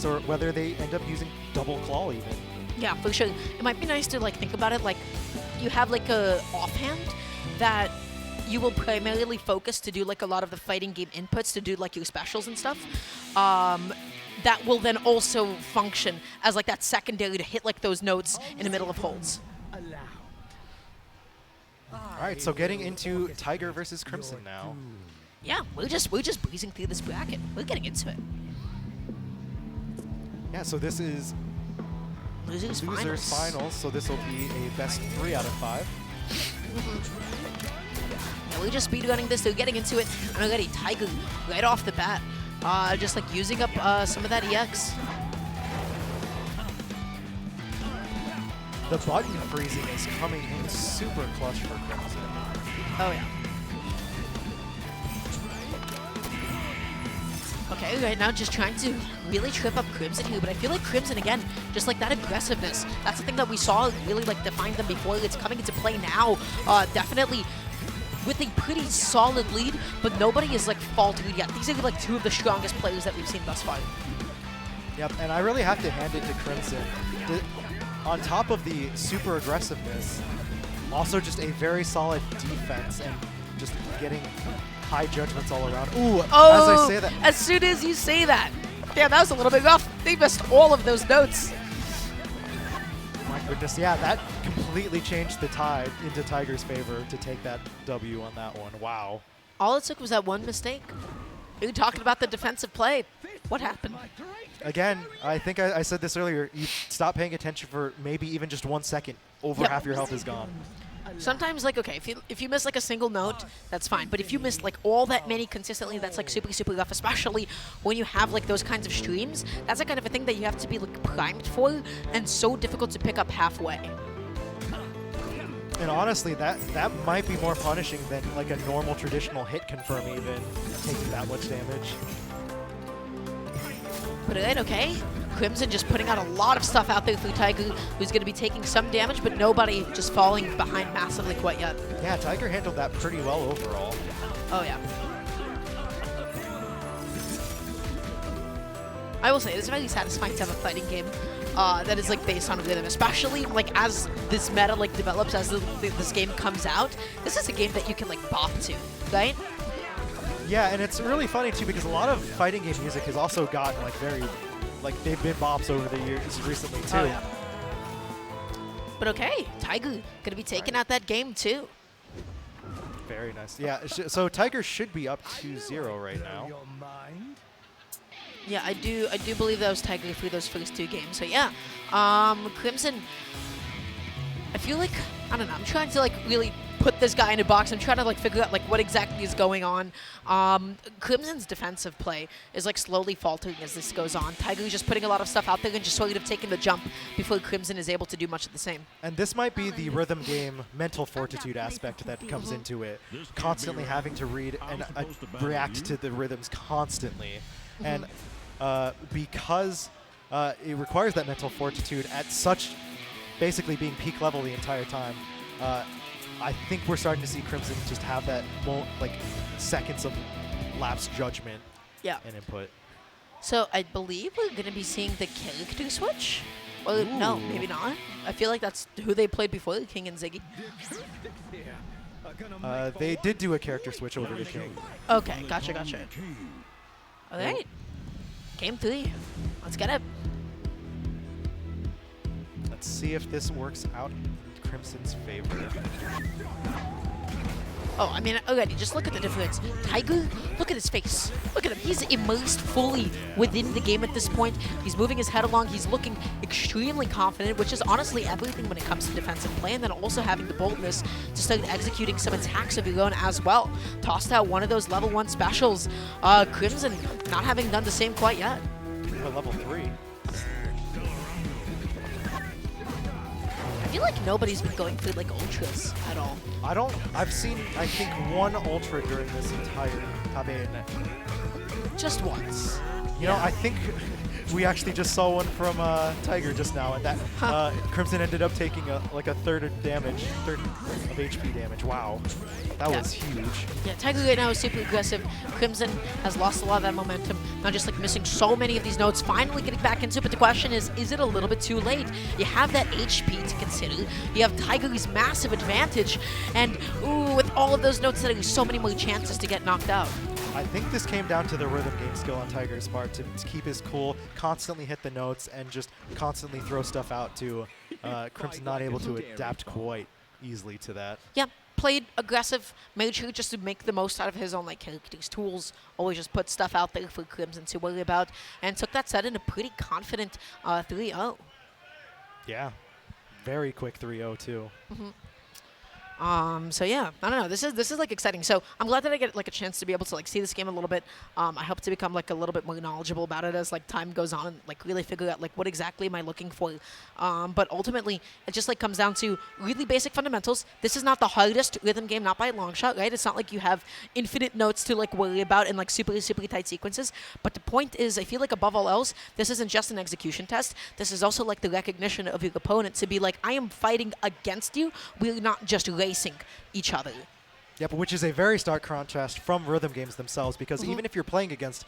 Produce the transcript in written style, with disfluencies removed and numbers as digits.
defense or whether they end up using double claw even. Yeah, for sure. It might be nice to like think about it like you have like a offhand that you will primarily focus to do like a lot of the fighting game inputs to do like your specials and stuff. That will then also function as like that secondary to hit like those notes in the middle of holds. All right, so getting into Tyger versus Crimson now. Yeah, we're just breezing through this bracket. We're getting into it. Yeah, so this is Losers finals, so this will be a best 3 out of 5. Yeah, we're just speedrunning this, so getting into it. And already Tyger right off the bat, just like using up some of that EX. The button freezing is coming in super clutch for Crimson. Oh yeah. Okay, right now just trying to really trip up Crimson here, but I feel like Crimson, again, just like that aggressiveness, that's the thing that we saw really like define them before. It's coming into play now, definitely with a pretty solid lead, but nobody is like faltered yet. These are like 2 of the strongest players that we've seen thus far. Yep, and I really have to hand it to Crimson. On top of the super aggressiveness, also just a very solid defense and just getting high judgments all around. Ooh, oh, as I say that. As soon as you say that. Damn, that was a little bit rough. They missed all of those notes. My goodness, yeah, that completely changed the tide into Tyger's favor to take that W on that one. Wow. All it took was that one mistake. We were talking about the defensive play. What happened? Again, I think I said this earlier, you stop paying attention for maybe even just 1 second, over half your health is gone. Sometimes, like, okay, if you miss like a single note, that's fine. But if you miss like all that many consistently, that's like super, super rough, especially when you have like those kinds of streams. That's the kind of a thing that you have to be like primed for and so difficult to pick up halfway. And honestly, that might be more punishing than like a normal traditional hit confirm even, taking that much damage. But then, okay, Crimson just putting out a lot of stuff out there through Tyger, who's going to be taking some damage, but nobody just falling behind massively quite yet. Yeah, Tyger handled that pretty well overall. Oh, yeah. I will say, it's very satisfying to have a fighting game that is like based on rhythm, especially like as this meta like develops, as this game comes out. This is a game that you can like bop to, right? Yeah, and it's really funny too because a lot of fighting game music has also gotten like like they've been bops over the years recently too. Oh, yeah. But okay, Tyger gonna be taking out that game too. Very nice. Yeah, so Tyger should be up 2-0 right now. Yeah, I do believe that was Tyger through those first 2 games. So yeah, Crimson, I feel like, I don't know, I'm trying to like really put this guy in a box. I'm trying to like figure out like what exactly is going on. Crimson's defensive play is like slowly faltering as this goes on. Tyger's just putting a lot of stuff out there and just sort of taking the jump before Crimson is able to do much of the same. And this might be the rhythm game mental fortitude aspect that comes into it. Constantly having to read and react to the rhythms constantly. And because it requires that mental fortitude at such basically being peak level the entire time, I think we're starting to see Crimson just have that like seconds of lapse judgment and input. So I believe we're going to be seeing the character switch. Well, no, maybe not. I feel like that's who they played before, King and Ziggy. They did do a character switch over to King. Okay, gotcha. All right. Game 3. Let's get it. Let's see if this works out in Crimson's favor. Oh, I mean, already, just look at the difference. Tyger, look at his face. Look at him. He's immersed fully within the game at this point. He's moving his head along. He's looking extremely confident, which is honestly everything when it comes to defensive play, and then also having the boldness to start executing some attacks of your own as well. Tossed out one of those level 1 specials. Crimson not having done the same quite yet. But level 3. I feel like nobody's been going through like ultras at all. I've seen, I think, 1 ultra during this entire campaign. Just once. You know, I think we actually just saw one from Tyger just now, and that Crimson ended up taking like a third of HP damage. Wow, that was huge. Yeah, Tyger right now is super aggressive. Crimson has lost a lot of that momentum. Now just like missing so many of these notes, finally getting back into it. But the question is it a little bit too late? You have that HP to consider. You have Tyger's massive advantage, and ooh, with all of those notes, there are so many more chances to get knocked out. I think this came down to the rhythm game skill on Tyger's part to keep his cool, constantly hit the notes, and just constantly throw stuff out to Crimson not able to adapt quite easily to that. Yeah, played aggressive, made sure just to make the most out of his own like character's tools, always just put stuff out there for Crimson to worry about, and took that set in a pretty confident 3-0. Yeah, very quick 3-0 too. So yeah, I don't know. This is like exciting. So I'm glad that I get like a chance to be able to like see this game a little bit. I hope to become like a little bit more knowledgeable about it as like time goes on and like really figure out like what exactly am I looking for. But ultimately, it just like comes down to really basic fundamentals. This is not the hardest rhythm game, not by a long shot, right? It's not like you have infinite notes to like worry about in like super tight sequences. But the point is, I feel like above all else, this isn't just an execution test. This is also like the recognition of your opponent to be like, I am fighting against you. We're not just racing each other. Yeah, but which is a very stark contrast from rhythm games themselves, because even if you're playing against